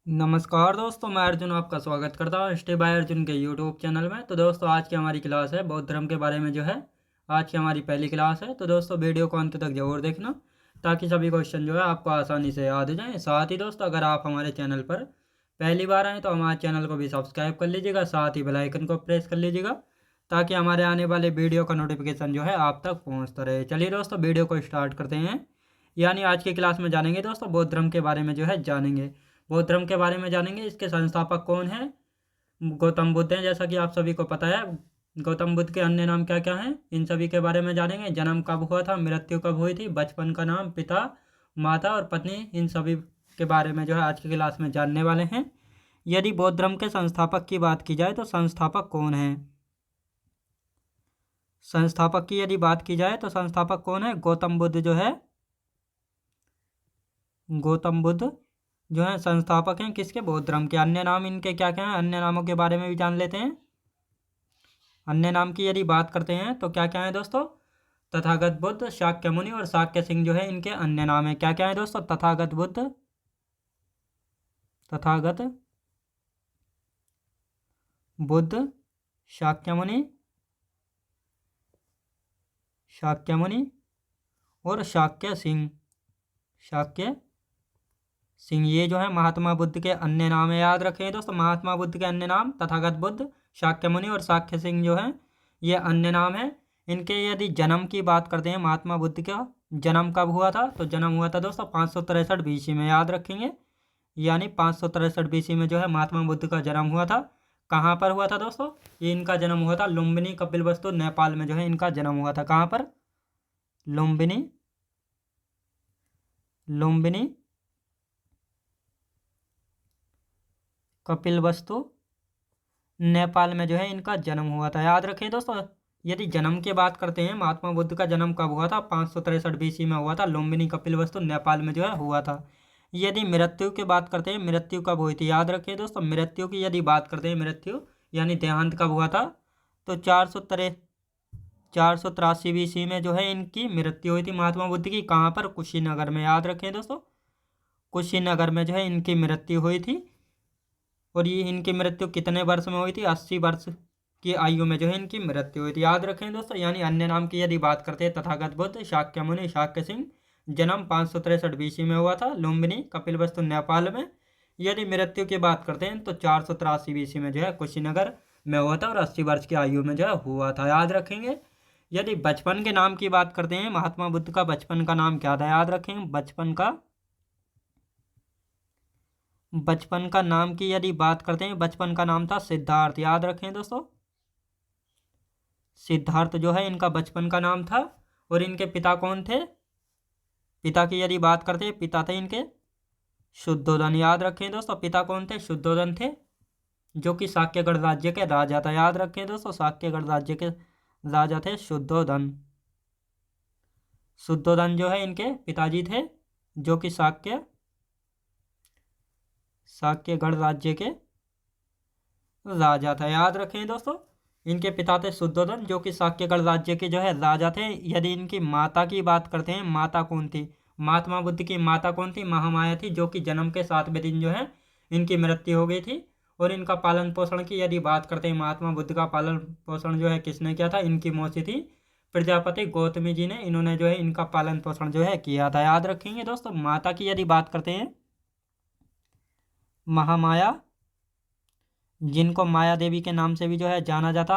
नमस्कार दोस्तों, मैं अर्जुन आपका स्वागत करता हूँ स्टे बाय अर्जुन के यूट्यूब चैनल में। तो दोस्तों, आज की हमारी क्लास है बौद्ध धर्म के बारे में। आज की हमारी पहली क्लास है। तो दोस्तों, वीडियो को अंत तक जरूर देखना ताकि सभी क्वेश्चन आपको आसानी से याद हो जाएँ। साथ ही दोस्तों, अगर आप हमारे चैनल पर पहली बार आएँ तो हमारे चैनल को भी सब्सक्राइब कर लीजिएगा, साथ ही बेल आइकन को प्रेस कर लीजिएगा ताकि हमारे आने वाले वीडियो का नोटिफिकेशन आप तक पहुँचता रहे। चलिए दोस्तों, वीडियो को स्टार्ट करते हैं। यानी आज की क्लास में जानेंगे दोस्तों बौद्ध धर्म के बारे में जानेंगे। बौद्ध धर्म के बारे में जानेंगे। इसके संस्थापक कौन है? गौतम बुद्ध हैं, जैसा कि आप सभी को पता है। गौतम बुद्ध के अन्य नाम क्या क्या हैं, इन सभी के बारे में जानेंगे। जन्म कब हुआ था, मृत्यु कब हुई थी, बचपन का नाम, पिता, माता और पत्नी, इन सभी के बारे में आज की क्लास में जानने वाले हैं। यदि बौद्ध धर्म के संस्थापक की बात की जाए तो संस्थापक कौन है? संस्थापक की यदि बात की जाए तो संस्थापक कौन है? गौतम बुद्ध गौतम बुद्ध संस्थापक हैं किसके? बौद्ध धर्म के। अन्य नाम इनके क्या क्या हैं, अन्य नामों के बारे में भी जान लेते हैं। अन्य नाम की यदि बात करते हैं तो क्या क्या है दोस्तों? तथागत बुद्ध, शाक्य मुनि और शाक्य सिंह इनके अन्य नाम है। क्या क्या है दोस्तों? तथागत बुद्ध, तथागत बुद्ध, शाक्य मुनि, शाक्य मुनि और शाक्य सिंह, शाक्य सिंह, ये महात्मा बुद्ध के अन्य नाम है। याद रखें दोस्तों, महात्मा बुद्ध के अन्य नाम तथागत बुद्ध, शाक्य मुनि और शाक्य सिंह ये अन्य नाम है इनके। यदि जन्म की बात करते हैं, महात्मा बुद्ध का जन्म कब हुआ था? तो जन्म हुआ था दोस्तों 563 बीसी में। याद रखेंगे, यानी 563 बीसी में महात्मा बुद्ध का जन्म हुआ था। कहाँ पर हुआ था दोस्तों? ये इनका जन्म हुआ था लुम्बिनी कपिलवस्तु, नेपाल में इनका जन्म हुआ था। कहाँ पर? लुम्बिनी, लुम्बिनी कपिलवस्तु, नेपाल में इनका जन्म हुआ था। याद रखें दोस्तों, यदि जन्म की बात करते हैं, महात्मा बुद्ध का जन्म कब हुआ था? 563 बीसी में हुआ था। लुम्बिनी कपिलवस्तु नेपाल में हुआ था। यदि मृत्यु की बात करते हैं, मृत्यु कब हुई थी? याद रखें दोस्तों, मृत्यु की यदि बात करते हैं, मृत्यु यानी देहांत कब हुआ था? तो 483 बीसी में इनकी मृत्यु हुई थी महात्मा बुद्ध की। कहाँ पर? कुशीनगर में। याद रखें दोस्तों, कुशीनगर में इनकी मृत्यु हुई थी। और ये इनकी मृत्यु कितने वर्ष में हुई थी? 80 वर्ष की आयु में इनकी मृत्यु हुई थी। याद रखें दोस्तों। यानी अन्य नाम की यदि बात करते हैं, तथागत बुद्ध, शाक्य मुनि, शाक्य सिंह, जन्म 563 बीसी में हुआ था लुम्बिनी कपिलवस्तु नेपाल में। यदि मृत्यु की बात करते हैं तो 483 बीसी में कुशीनगर में हुआ था और 80 वर्ष की आयु में हुआ था। याद रखेंगे। यदि बचपन के नाम की बात करते हैं, महात्मा बुद्ध का बचपन का नाम क्या था? याद रखेंगे, बचपन का नाम की यदि बात करते हैं, बचपन का नाम था सिद्धार्थ। याद रखें दोस्तों, सिद्धार्थ इनका बचपन का नाम था। और इनके पिता कौन थे? पिता की यदि बात करते हैं, पिता थे इनके शुद्धोधन। याद रखें दोस्तों, पिता कौन थे? शुद्धोधन थे, जो कि शाक्यगढ़ राज्य के राजा था। याद रखें दोस्तों, शाक्यगढ़ राज्य के राजा थे शुद्धोधन। शुद्धोधन इनके पिताजी थे, जो कि शाक्यगढ़ राज्य के राजा था। याद रखें दोस्तों, इनके पिता थे शुद्धोधन, जो कि शाक्यगढ़ राज्य के राजा थे। यदि इनकी माता की बात करते हैं, माता कौन थी? महात्मा बुद्ध की माता कौन थी? महामाया थी, जो कि जन्म के 7वें दिन इनकी मृत्यु हो गई थी। और इनका पालन पोषण की यदि बात करते हैं, महात्मा बुद्ध का पालन पोषण किसने किया था? इनकी मौसी थी प्रजापति गौतमी जी ने। इन्होंने इनका पालन पोषण किया था। याद रखेंगे दोस्तों। माता की यदि बात करते हैं, महामाया, जिनको माया देवी के नाम से भी जाना जाता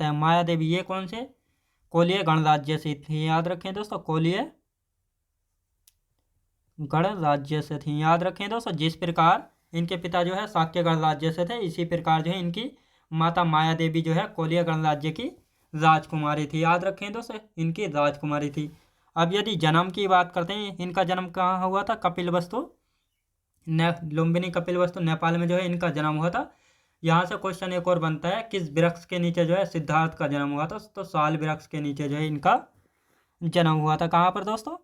है। माया देवी ये कौन से कोलीय गणराज्य से थी? याद रखें दोस्तों, कोलीय गणराज्य से थी। याद रखें दोस्तों, जिस प्रकार इनके पिता शाक्य गणराज्य से थे, इसी प्रकार इनकी माता माया देवी कोलीय गणराज्य की राजकुमारी थी। याद रखें दोस्तों, इनकी राजकुमारी थी। अब यदि जन्म की बात करते हैं, इनका जन्म कहाँ हुआ था? कपिलवस्तु, लुम्बिनी कपिलवस्तु नेपाल में इनका जन्म हुआ था। यहाँ से क्वेश्चन एक और बनता है, किस वृक्ष के नीचे सिद्धार्थ का जन्म हुआ था? तो साल वृक्ष के नीचे इनका जन्म हुआ था। कहाँ पर दोस्तों?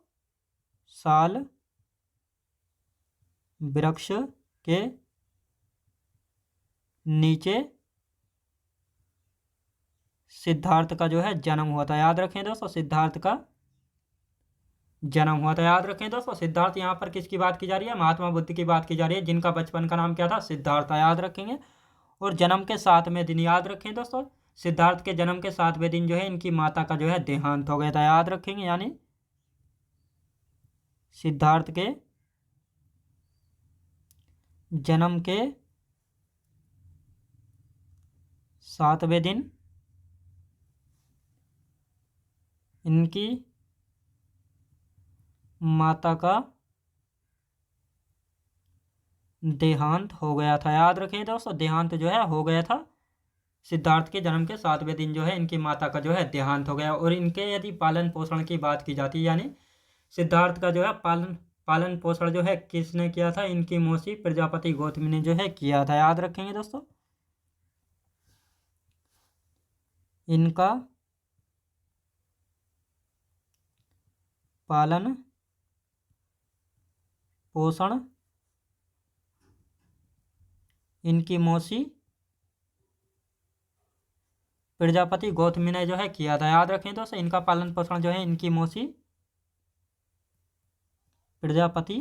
साल वृक्ष के नीचे सिद्धार्थ का जन्म हुआ था। याद रखें दोस्तों, सिद्धार्थ का जन्म हुआ था। याद रखें दोस्तों, सिद्धार्थ यहाँ पर किसकी बात की जा रही है? महात्मा बुद्ध की बात की जा रही है, जिनका बचपन का नाम क्या था? सिद्धार्थ था। याद रखेंगे। और जन्म के 7वें दिन, याद रखें दोस्तों, सिद्धार्थ के जन्म के 7वें दिन जो है इनकी माता का जो है देहांत हो गया था। याद रखेंगे, यानी सिद्धार्थ के जन्म के 7वें दिन इनकी माता का देहांत हो गया था। याद रखें दोस्तों, देहांत जो है हो गया था। सिद्धार्थ के जन्म के 7वें दिन जो है इनकी माता का जो है देहांत हो गया। और इनके यदि पालन पोषण की बात की जाती है, यानी सिद्धार्थ का जो है पालन पोषण जो है किसने किया था? इनकी मौसी प्रजापति गौतमी ने जो है किया था। याद रखेंगे दोस्तों, इनका पालन पोषण इनकी मौसी प्रजापति गौतमी ने जो है किया था। याद रखें दोस्तों, इनका पालन पोषण जो है इनकी मौसी प्रजापति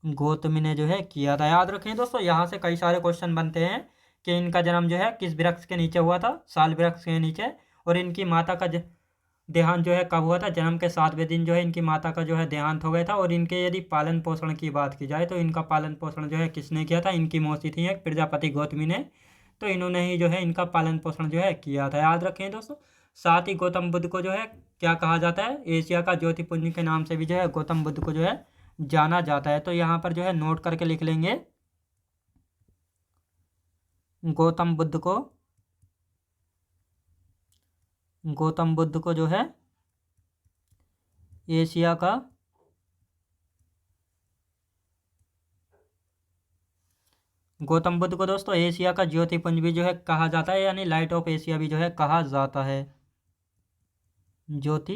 गौतमी ने जो है किया था। याद रखें दोस्तों, यहाँ से कई सारे क्वेश्चन बनते हैं कि इनका जन्म जो है किस वृक्ष के नीचे हुआ था? साल वृक्ष के नीचे। और इनकी माता का देहांत जो है कब हुआ था? जन्म के 7वें दिन जो है इनकी माता का जो है देहांत हो गया था। और इनके यदि पालन पोषण की बात की जाए तो इनका पालन पोषण जो है किसने किया था? इनकी मौसी थी एक, प्रजापति गौतमी ने। तो इन्होंने ही जो है इनका पालन पोषण जो है किया था। याद रखें दोस्तों, साथ ही गौतम बुद्ध को जो है क्या कहा जाता है? एशिया का ज्योतिपुंज के नाम से भी जो है गौतम बुद्ध को जो है जाना जाता है। तो यहाँ पर जो है नोट करके लिख लेंगे, गौतम बुद्ध को जो है एशिया का गौतम बुद्ध को दोस्तों एशिया का ज्योतिपुंज भी जो है कहा जाता है, यानी लाइट ऑफ एशिया भी जो है कहा जाता है। ज्योति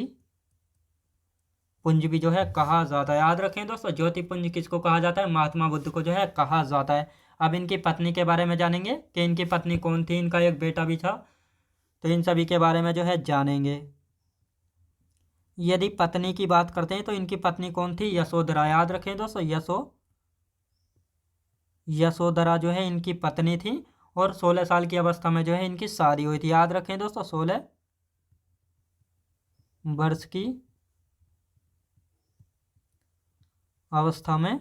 पुंज भी जो है कहा जाता है। याद रखें दोस्तों, ज्योतिपुंज किसको कहा जाता है? महात्मा बुद्ध को जो है कहा जाता है। अब इनकी पत्नी के बारे में जानेंगे कि इनकी पत्नी कौन थी। इनका एक बेटा भी था, तो इन सभी के बारे में जो है जानेंगे। यदि पत्नी की बात करते हैं तो इनकी पत्नी कौन थी? यशोधरा। याद रखें दोस्तों, यशोधरा जो है इनकी पत्नी थी। और 16 साल की अवस्था में जो है इनकी शादी हुई थी। याद रखें दोस्तों, 16 वर्ष की अवस्था में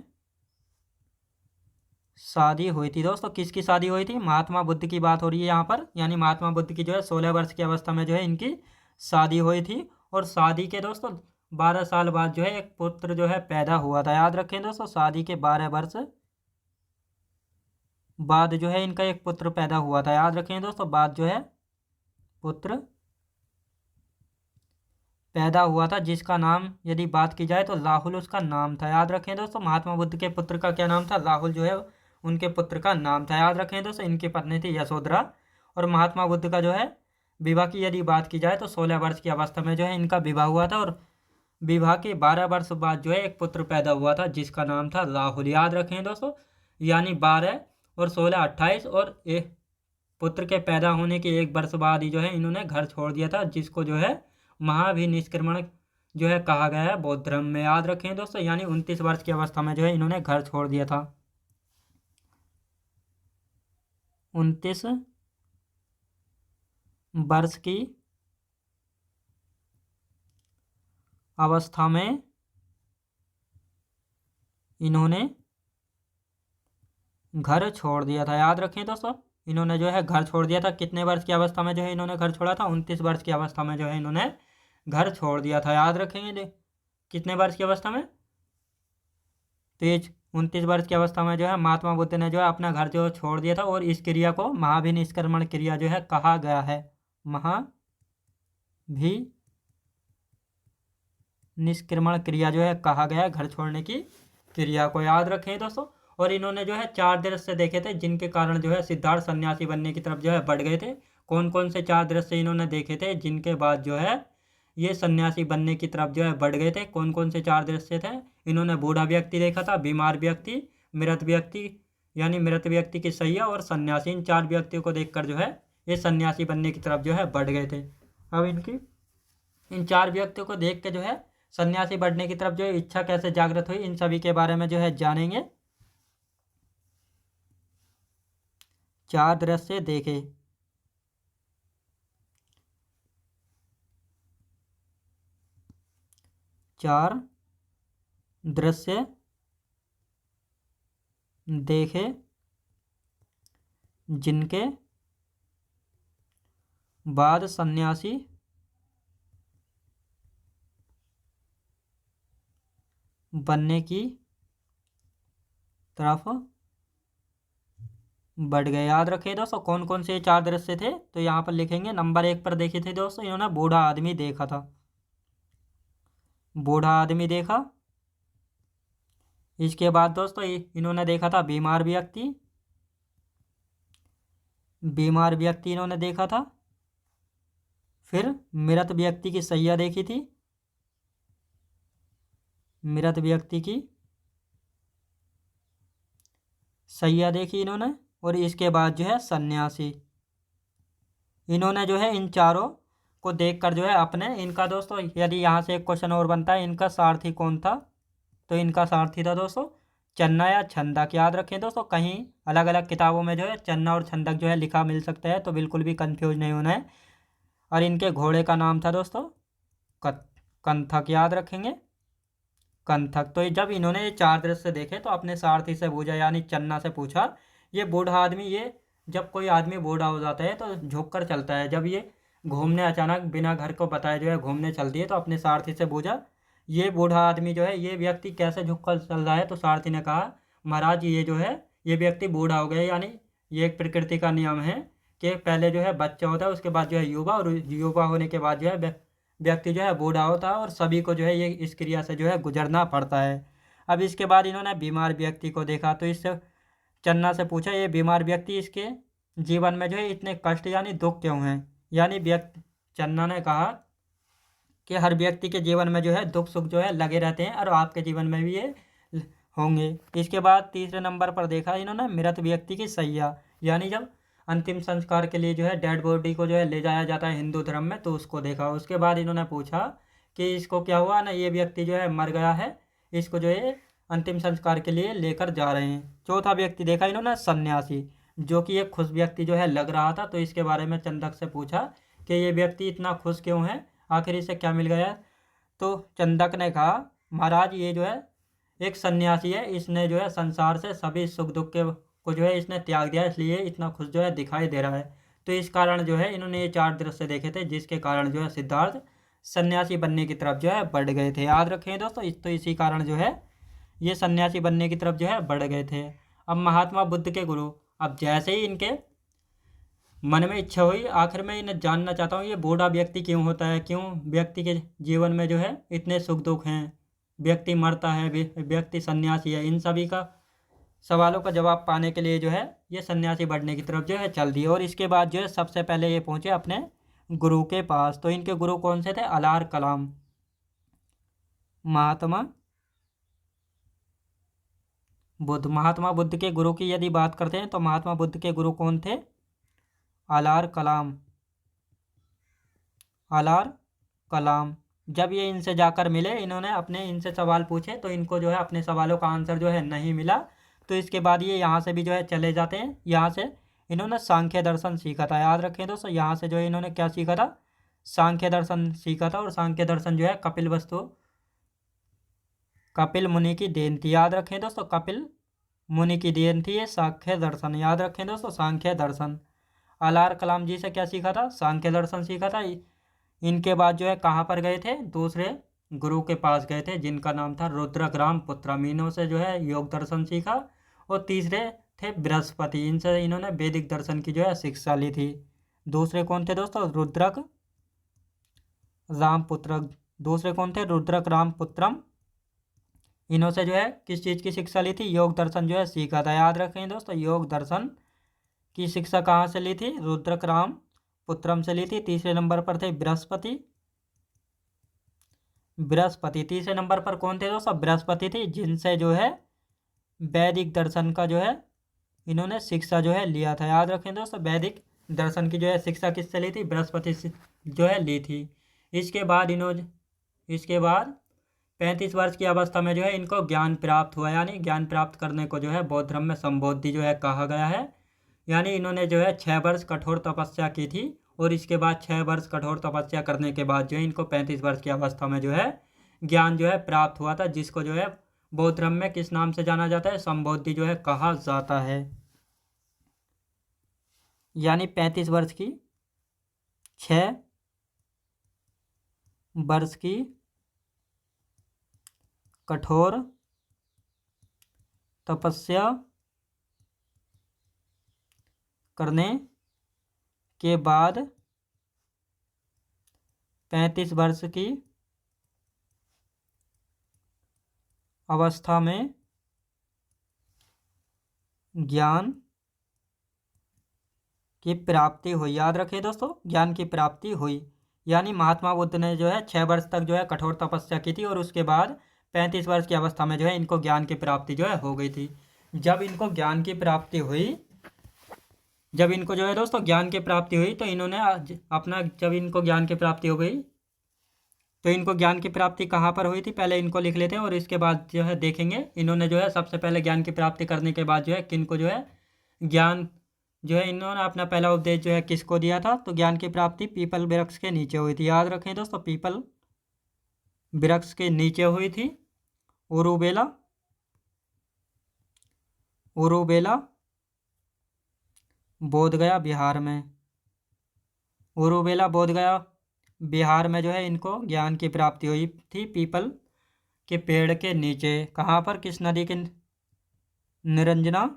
शादी हुई थी। दोस्तों किसकी शादी हुई थी? महात्मा बुद्ध की बात हो रही है यहाँ पर, यानी महात्मा बुद्ध की जो है 16 वर्ष की अवस्था में जो है इनकी शादी हुई थी। और शादी के दोस्तों 12 साल बाद जो है एक पुत्र जो है पैदा हुआ था। याद रखें दोस्तों, शादी के 12 वर्ष बाद जो है इनका एक पुत्र पैदा हुआ था। याद रखें दोस्तों, बाद जो है पुत्र पैदा हुआ था, जिसका नाम यदि बात की जाए तो राहुल उसका नाम था। याद रखें दोस्तों, महात्मा बुद्ध के पुत्र का क्या नाम था? राहुल जो है उनके पुत्र का नाम था। याद रखें दोस्तों, इनकी पत्नी थी यशोधरा। और महात्मा बुद्ध का जो है विवाह की यदि बात की जाए तो 16 वर्ष की अवस्था में जो है इनका विवाह हुआ था। और विवाह के 12 वर्ष बाद जो है एक पुत्र पैदा हुआ था, जिसका नाम था राहुल। याद रखें दोस्तों, यानी 12 और 16 28, और एक पुत्र के पैदा होने के 1 वर्ष बाद ही जो है इन्होंने घर छोड़ दिया था, जिसको जो है महाभिनिष्क्रमण जो है कहा गया है बौद्ध धर्म में। याद रखें दोस्तों, यानी 29 वर्ष की अवस्था में जो है इन्होंने घर छोड़ दिया था। 29 वर्ष की अवस्था में इन्होंने घर छोड़ दिया था। याद रखें दोस्तों, इन्होंने जो है घर छोड़ दिया था। कितने वर्ष की अवस्था में जो है इन्होंने घर छोड़ा था? 29 वर्ष की अवस्था में जो है इन्होंने घर छोड़ दिया था। याद रखेंगे कितने वर्ष की अवस्था में? तो ये 29 वर्ष की अवस्था में जो है महात्मा बुद्ध ने जो है अपना घर जो छोड़ दिया था। और इस क्रिया को महाभिनिष्क्रमण क्रिया जो है कहा गया है। महाभिनिष्क्रमण क्रिया जो है कहा गया है घर छोड़ने की क्रिया को। याद रखें दोस्तों, और इन्होंने जो है 4 दृश्य देखे थे, जिनके कारण जो है सिद्धार्थ सन्यासी बनने की तरफ जो है बढ़ गए थे। कौन कौन से 4 दृश्य इन्होंने देखे थे जिनके बाद जो है ये सन्यासी बनने की तरफ जो है बढ़ गए थे? कौन कौन से 4 दृश्य थे? इन्होंने बूढ़ा व्यक्ति देखा था, बीमार व्यक्ति, मृत व्यक्ति यानी मृत व्यक्ति की सैया, और सन्यासी। इन 4 व्यक्तियों को देखकर जो है ये सन्यासी बनने की तरफ जो है बढ़ गए थे। अब इनकी इन 4 व्यक्तियों को देख के जो है सन्यासी बनने की तरफ जो है इच्छा कैसे जागृत हुई, इन सभी के बारे में जो है जानेंगे। 4 दृश्य देखे। 4 दृश्य देखे जिनके बाद सन्यासी बनने की तरफ बढ़ गए। याद रखिए दोस्तों कौन कौन से 4 दृश्य थे, तो यहाँ पर लिखेंगे। नंबर 1 पर देखे थे दोस्तों, इन्होंने बूढ़ा आदमी देखा था, बूढ़ा आदमी देखा। इसके बाद दोस्तों इन्होंने देखा था बीमार व्यक्ति, बीमार व्यक्ति इन्होंने देखा था। फिर मृत व्यक्ति की सैया देखी थी, मृत व्यक्ति की सैया देखी इन्होंने। और इसके बाद जो है सन्यासी, इन्होंने जो है इन चारों को देखकर जो है अपने, इनका दोस्तों यदि यहाँ से एक क्वेश्चन और बनता है, इनका सारथी कौन था, तो इनका सारथी था दोस्तों चन्ना या छंदक। याद रखें दोस्तों, कहीं अलग अलग किताबों में जो है चन्ना और छंदक जो है लिखा मिल सकता है, तो बिल्कुल भी कंफ्यूज नहीं होना है। और इनके घोड़े का नाम था दोस्तों कंथक। याद रखेंगे कंथक। तो जब इन्होंने ये 4 दृश्य देखे तो अपने सारथी से पूछा, यानी चन्ना से पूछा, ये बूढ़ा आदमी, ये जब कोई आदमी बूढ़ा हो जाता है तो झुक कर चलता है, जब ये घूमने अचानक बिना घर को बताए जो है घूमने चलती है, तो अपने सारथी से पूछा ये बूढ़ा आदमी जो है ये व्यक्ति कैसे झुक कर चल रहा है। तो सारथी ने कहा महाराज ये जो है ये व्यक्ति बूढ़ा हो गया, यानी ये एक प्रकृति का नियम है कि पहले जो है बच्चा होता है, उसके बाद जो है युवा, और युवा होने के बाद जो है व्यक्ति जो है बूढ़ा होता है, और सभी को जो है ये इस क्रिया से जो है गुजरना पड़ता है। अब इसके बाद इन्होंने बीमार व्यक्ति को देखा, तो इससे चन्ना से पूछा ये बीमार व्यक्ति, इसके जीवन में जो है इतने कष्ट यानी दुख क्यों हैं। यानी व्यक्ति, चन्ना ने कहा कि हर व्यक्ति के जीवन में जो है दुख सुख जो है लगे रहते हैं, और आपके जीवन में भी ये होंगे। इसके बाद तीसरे नंबर पर देखा इन्होंने मृत व्यक्ति की सैया, यानी जब अंतिम संस्कार के लिए जो है डेड बॉडी को जो है ले जाया जाता है हिंदू धर्म में, तो उसको देखा। उसके बाद इन्होंने पूछा कि इसको क्या हुआ ना, ये व्यक्ति जो है मर गया है, इसको जो है अंतिम संस्कार के लिए लेकर जा रहे हैं। चौथा व्यक्ति देखा इन्होंने सन्यासी, जो कि एक खुश व्यक्ति जो है लग रहा था, तो इसके बारे में चंदक से पूछा कि ये व्यक्ति इतना खुश क्यों है, आखिर इसे क्या मिल गया। तो चंदक ने कहा महाराज ये जो है एक सन्यासी है, इसने जो है संसार से सभी सुख दुख के को जो है इसने त्याग दिया, इसलिए इतना खुश जो है दिखाई दे रहा है। तो इस कारण जो है इन्होंने ये 4 दृश्य देखे थे, जिसके कारण जो है सिद्धार्थ सन्यासी बनने की तरफ जो है बढ़ गए थे। याद रखें दोस्तों, तो इसी कारण जो है ये सन्यासी बनने की तरफ जो है बढ़ गए थे। अब महात्मा बुद्ध के गुरु, अब जैसे ही इनके मन में इच्छा हुई, आखिर में इन्हें जानना चाहता हूँ ये बूढ़ा व्यक्ति क्यों होता है, क्यों व्यक्ति के जीवन में जो है इतने सुख दुख हैं, व्यक्ति मरता है, व्यक्ति सन्यासी है, इन सभी का सवालों का जवाब पाने के लिए जो है ये सन्यासी बनने की तरफ जो है चल दिए। और इसके बाद जो है सबसे पहले ये पहुंचे अपने गुरु के पास। तो इनके गुरु कौन से थे, अलार कलाम। महात्मा बुद्ध के गुरु की यदि बात करते हैं तो महात्मा बुद्ध के गुरु कौन थे, अलार कलाम। अलार कलाम। जब ये इनसे जाकर मिले, इन्होंने अपने इनसे सवाल पूछे, तो इनको जो है अपने सवालों का आंसर जो है नहीं मिला। तो इसके बाद ये यहाँ से भी जो है चले जाते हैं। यहाँ से इन्होंने सांख्य दर्शन सीखा था। याद रखें दोस्तों, यहाँ से जो है इन्होंने क्या सीखा था, सांख्य दर्शन सीखा था। और सांख्य दर्शन जो है कपिल मुनि की देन थी। याद रखें दोस्तों, कपिल मुनि की देन थी ये सांख्य दर्शन। याद रखें दोस्तों, सांख्य दर्शन। अलार कलाम जी से क्या सीखा था, सांख्य दर्शन सीखा था। इनके बाद जो है कहाँ पर गए थे, दूसरे गुरु के पास गए थे, जिनका नाम था रुद्रग्राम पुत्रम। इन्हों से जो है योग दर्शन सीखा। और तीसरे थे बृहस्पति, इनसे इन्होंने वैदिक दर्शन की जो है शिक्षा ली थी। दूसरे कौन थे दोस्तों, रुद्रक रामपुत्र। दूसरे कौन थे, रुद्रक रामपुत्रम। इन्हों से जो है किस चीज़ की शिक्षा ली थी, योग दर्शन जो है सीखा था। याद रखें दोस्तों, योग दर्शन की शिक्षा कहाँ से ली थी, रुद्रक राम पुत्रम से ली थी। तीसरे नंबर पर थे बृहस्पति। तीसरे नंबर पर कौन थे दोस्तों, बृहस्पति थे, जिनसे जो है वैदिक दर्शन का जो है इन्होंने शिक्षा जो है लिया था। याद रखें दोस्तों, वैदिक दर्शन की जो है शिक्षा किससे ली थी, बृहस्पति से जो है ली थी। इसके बाद 35 वर्ष की अवस्था में जो है इनको ज्ञान प्राप्त हुआ, यानी ज्ञान प्राप्त करने को जो है बौद्ध धर्म में संबोधि जो है कहा गया है। यानी इन्होंने जो है 6 वर्ष कठोर तपस्या की थी और इसके बाद 6 वर्ष कठोर तपस्या करने के बाद जो है इनको 35 वर्ष की अवस्था में जो है ज्ञान जो है प्राप्त हुआ था, जिसको जो है बौद्ध धर्म में किस नाम से जाना जाता है, संबोधि जो है कहा जाता है। यानी 35 वर्ष की 6 वर्ष की कठोर तपस्या करने के बाद 35 वर्ष की अवस्था में ज्ञान की प्राप्ति हुई। याद रखिए दोस्तों, ज्ञान की प्राप्ति हुई। यानी महात्मा बुद्ध ने जो है 6 वर्ष तक जो है कठोर तपस्या की थी और उसके बाद 35 वर्ष की अवस्था में जो है इनको ज्ञान की प्राप्ति जो है हो गई थी। जब इनको ज्ञान की प्राप्ति हुई, जब इनको जो है दोस्तों ज्ञान की प्राप्ति हुई तो इन्होंने अपना, जब इनको ज्ञान की प्राप्ति हो गई तो इनको ज्ञान की प्राप्ति कहाँ पर हुई थी, पहले इनको लिख लेते हैं और इसके बाद जो है देखेंगे। इन्होंने जो है सबसे पहले ज्ञान की प्राप्ति करने के बाद जो है किनको जो है ज्ञान जो है इन्होंने अपना पहला उपदेश जो है किसको दिया था, तो ज्ञान की प्राप्ति पीपल वृक्ष के नीचे हुई थी। याद रखें दोस्तों, पीपल वृक्ष के नीचे हुई थी। उरुबेला बोधगया बिहार में। उरुबेला बोधगया बिहार में जो है इनको ज्ञान की प्राप्ति हुई थी पीपल के पेड़ के नीचे। कहाँ पर, किस नदी के, निरंजना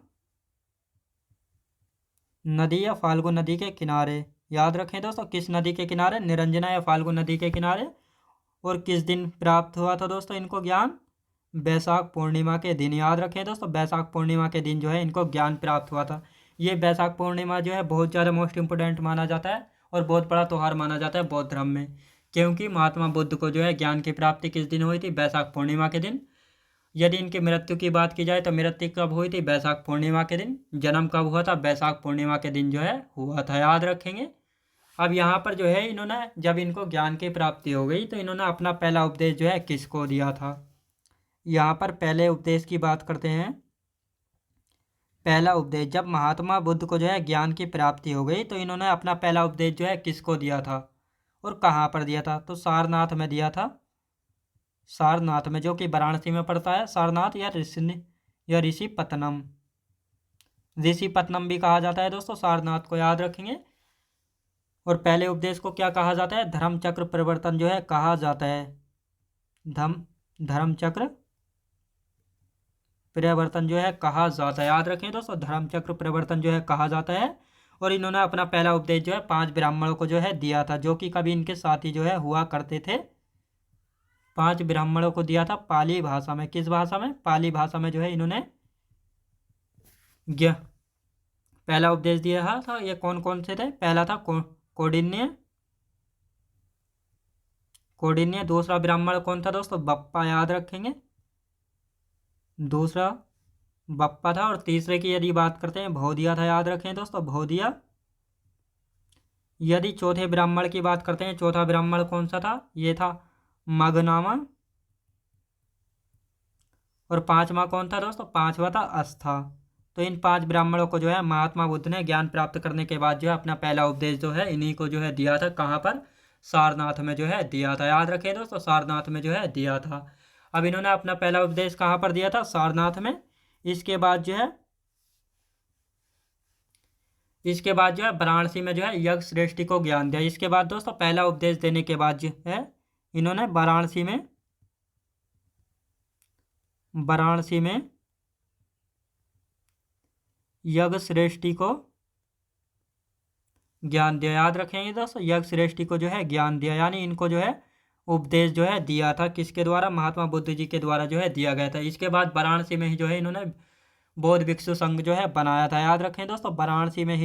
नदी या फाल्गु नदी के किनारे। याद रखें दोस्तों, किस नदी के किनारे, निरंजना या फाल्गु नदी के किनारे। और किस दिन प्राप्त हुआ था दोस्तों इनको ज्ञान, बैसाख पूर्णिमा के दिन। याद रखें दोस्तों, बैसाख पूर्णिमा के दिन जो है इनको ज्ञान प्राप्त हुआ था। ये बैसाख पूर्णिमा जो है बहुत ज़्यादा मोस्ट इम्पोर्टेंट माना जाता है और बहुत बड़ा त्यौहार माना जाता है बौद्ध धर्म में, क्योंकि महात्मा बुद्ध को जो है ज्ञान की प्राप्ति किस दिन हुई थी, बैसाख पूर्णिमा के दिन। यदि इनकी मृत्यु की बात की जाए तो मृत्यु कब हुई थी, बैसाख पूर्णिमा के दिन। जन्म कब हुआ था, बैसाख पूर्णिमा के दिन जो है हुआ था। याद रखेंगे। अब यहाँ पर जो है इन्होंने, जब इनको ज्ञान की प्राप्ति हो गई तो इन्होंने अपना पहला उपदेश जो है किसको दिया था। यहाँ पर पहले उपदेश की बात करते हैं। पहला उपदेश, जब महात्मा बुद्ध को जो है ज्ञान की प्राप्ति हो गई तो इन्होंने अपना पहला उपदेश जो है किसको दिया था और कहाँ पर दिया था, तो सारनाथ में दिया था। सारनाथ में, जो कि वाराणसी में पड़ता है। सारनाथ या ऋषिपत्तनम, ऋषिपत्तनम भी कहा जाता है दोस्तों सारनाथ को। याद रखेंगे। और पहले उपदेश को क्या कहा जाता है, धर्म चक्र परिवर्तन जो है कहा जाता है। धर्म चक्र परिवर्तन जो है कहा जाता है। याद रखें दोस्तों, धर्म चक्र परिवर्तन जो है कहा जाता है। और इन्होंने अपना पहला उपदेश जो है 5 ब्राह्मणों को जो है दिया था, जो कि कभी इनके साथी जो है हुआ करते थे। 5 ब्राह्मणों को दिया था पाली भाषा में। किस भाषा में, पाली भाषा में जो है इन्होंने पहला उपदेश दिया था। ये कौन कौन से थे, पहला था कौंडिन्य। दूसरा ब्राह्मण कौन था दोस्तों, बप्पा। याद रखेंगे, दूसरा बप्पा था। और तीसरे की यदि बात करते हैं, भौदिया था। याद रखें दोस्तों, भौदिया। यदि चौथे ब्राह्मण की बात करते हैं, चौथा ब्राह्मण कौन सा था, ये था मगनामा। और पांचवा कौन था दोस्तों, पांचवा था अस्था। तो इन 5 ब्राह्मणों को जो है महात्मा बुद्ध ने ज्ञान प्राप्त करने के बाद जो है अपना पहला उपदेश जो है इन्हीं को जो है दिया था। कहाँ पर, सारनाथ में जो है दिया था। याद रखें दोस्तों, सारनाथ में जो है दिया था। अब इन्होंने अपना पहला उपदेश कहाँ पर दिया था, सारनाथ में। इसके बाद जो है वाराणसी में जो है यज्ञ श्रेष्ठी को ज्ञान दिया। इसके बाद दोस्तों पहला उपदेश देने के बाद जो है इन्होंने वाराणसी में यज्ञ श्रेष्ठी को ज्ञान दिया। याद रखेंगे दोस्तों, यज्ञ श्रेष्ठी को जो है ज्ञान दिया। यानी इनको जो है उपदेश जो है दिया था, किसके द्वारा, महात्मा बुद्ध जी के द्वारा जो है दिया गया था। इसके बाद वाराणसी में ही जो है इन्होंने बौद्ध भिक्षु संघ जो है बनाया था। याद रखें दोस्तों, वाराणसी में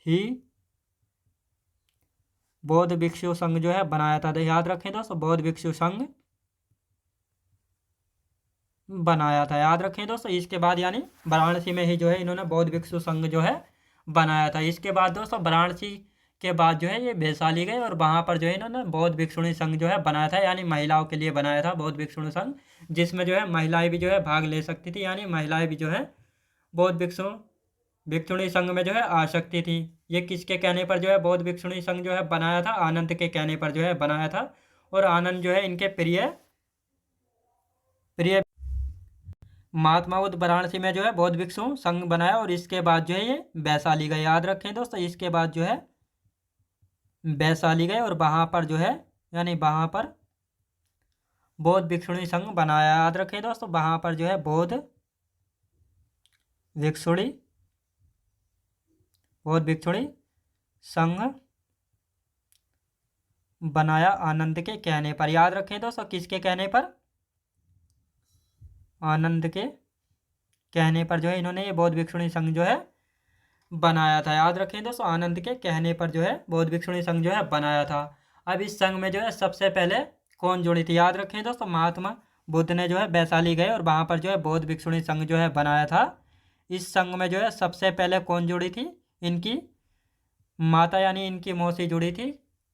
ही बौद्ध भिक्षु संघ जो है बनाया था। याद रखें दोस्तों, बौद्ध भिक्षु संघ बनाया था। याद रखें दोस्तों, इसके बाद यानी वाराणसी में ही जो है इन्होंने बौद्ध भिक्षु संघ जो है बनाया था। इसके बाद दोस्तों वाराणसी के बाद जो है ये वैशाली गए और वहाँ पर जो है इन्होंने बौद्ध भिक्षुणी संघ जो है बनाया था, यानी महिलाओं के लिए बनाया था बौद्ध भिक्षुणी संघ, जिसमें जो है महिलाएं भी जो है भाग ले सकती थी, यानी महिलाएं भी जो है बौद्ध भिक्षुणी संघ में जो है आ सकती थी। ये किसके कहने पर जो है बौद्ध भिक्षुणी संघ जो है बनाया था? आनंद के कहने पर जो है बनाया था। और आनंद जो है इनके प्रिय प्रिय महात्मा बुद्ध वाराणसी में जो है बौद्ध भिक्षु संघ बनाया और इसके बाद जो है ये वैशाली गए। याद रखें दोस्तों, इसके बाद जो है वैशाली गए और वहाँ पर जो है यानी वहाँ पर बौद्ध भिक्षुणी संघ बनाया। याद रखें दोस्तों, वहाँ पर जो है बौद्ध भिक्षुणी संघ बनाया आनंद के कहने पर। याद रखें दोस्तों, किसके कहने पर? आनंद के कहने पर जो है इन्होंने ये बौद्ध भिक्षुणी संघ जो है बनाया था। याद रखें दोस्तों, आनंद के कहने पर जो है बौद्ध भिक्षुणी संघ जो है बनाया था। अब इस संघ में जो है सबसे पहले कौन जुड़ी थी? याद रखें दोस्तों, महात्मा बुद्ध ने जो है वैशाली गए और वहाँ पर जो है बौद्ध भिक्षुणी संघ जो है बनाया था। इस संघ में जो है सबसे पहले कौन जुड़ी थी? इनकी माता यानी इनकी मौसी जुड़ी थी,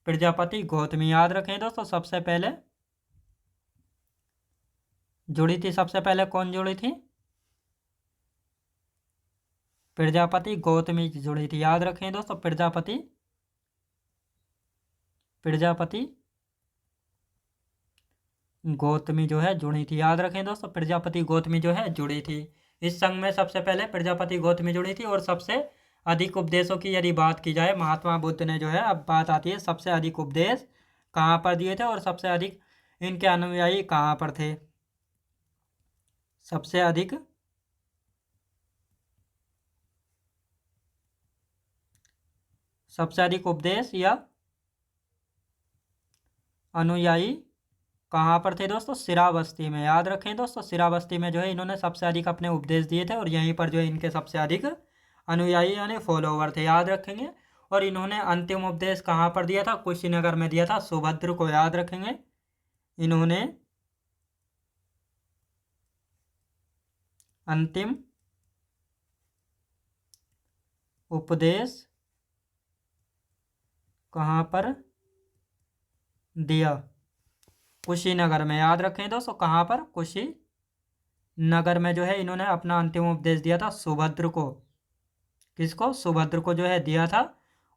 प्रजापति गौतमी। याद रखें दोस्तों, सबसे पहले जुड़ी थी, सबसे पहले कौन जुड़ी थी? प्रजापति गौतमी जुड़ी थी। याद रखें दोस्तों, प्रजापति गौतमी जो है जुड़ी थी। याद रखें दोस्तों, प्रजापति गौतमी जो है जुड़ी थी। इस संघ में सबसे पहले प्रजापति गौतमी जुड़ी थी। और सबसे अधिक उपदेशों की यदि बात की जाए, महात्मा बुद्ध ने जो है, अब बात आती है सबसे अधिक उपदेश कहाँ पर दिए थे और सबसे अधिक इनके अनुयायी कहाँ पर थे? सबसे अधिक उपदेश या अनुयायी कहाँ पर थे दोस्तों? श्रावस्ती में। याद रखें दोस्तों, श्रावस्ती में जो है इन्होंने सबसे अधिक अपने उपदेश दिए थे और यहीं पर जो है इनके सबसे अधिक अनुयायी यानी फॉलोवर थे। याद रखेंगे। और इन्होंने अंतिम उपदेश कहाँ पर दिया था? कुशीनगर में दिया था, सुभद्र को। याद रखेंगे, इन्होंने अंतिम उपदेश कहाँ पर दिया? कुशीनगर में। याद रखें दोस्तों, कहाँ पर? कुशीनगर में जो है इन्होंने अपना अंतिम उपदेश दिया था सुभद्र को। किसको? सुभद्र को जो है दिया था।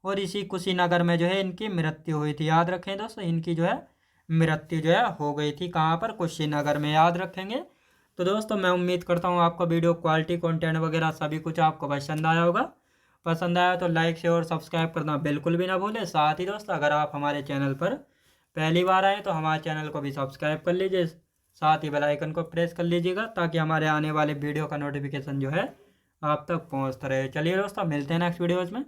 और इसी कुशीनगर में जो है इनकी मृत्यु हुई थी। याद रखें दोस्तों, इनकी जो है मृत्यु जो है हो गई थी कहाँ पर? कुशीनगर में। याद रखेंगे। तो दोस्तों मैं उम्मीद करता हूँ आपको वीडियो क्वालिटी कंटेंट वगैरह सभी कुछ आपको पसंद आया होगा। पसंद आया तो लाइक शेयर और सब्सक्राइब करना बिल्कुल भी ना भूलें। साथ ही दोस्तों, अगर आप हमारे चैनल पर पहली बार आए तो हमारे चैनल को भी सब्सक्राइब कर लीजिए, साथ ही बेल आइकन को प्रेस कर लीजिएगा ताकि हमारे आने वाले वीडियो का नोटिफिकेशन जो है आप तक पहुंचता रहे। चलिए दोस्तों, मिलते हैं नेक्स्ट वीडियोज़ में।